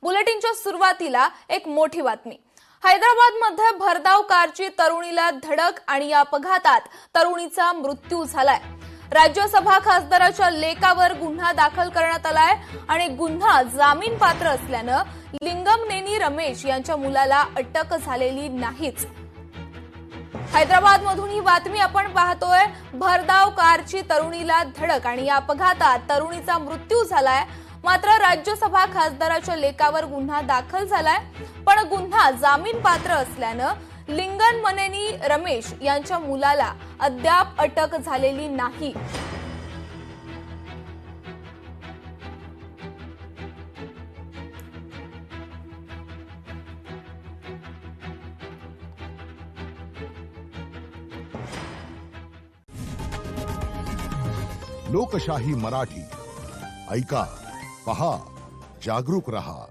बुलेटिनच्या सुरुवातीला एक मोठी बातमी। हैदराबादमध्ये भरधाव कारची तरुणीला धडक आणि या अपघातात तरुणीचा मृत्यू झालाय। राज्यसभा खासदाराच्या लेकावर गुन्हा दाखल करण्यात आलाय आणि गुन्हा जामीन पात्र असल्याने लिंगमनेनी रमेश यांच्या मुलाला अटक झालेली नाहीच। हैदराबादमधून ही बातमी आपण पाहतोय। भरधाव कारची तरुणीला धडक आणि या अपघातात तरुणीचा मृत्यू झालाय। मात्र राज्यसभा खासदाराच्या लेकावर गुन्हा दाखल झालाय, पण गुन्हा जामीन पात्र असल्याने लिंगमनेनी रमेश यांच्या मुलाला अद्याप अटक झालेली नाही। लोकशाही मराठी ऐका, पहा, जागरूक रहा।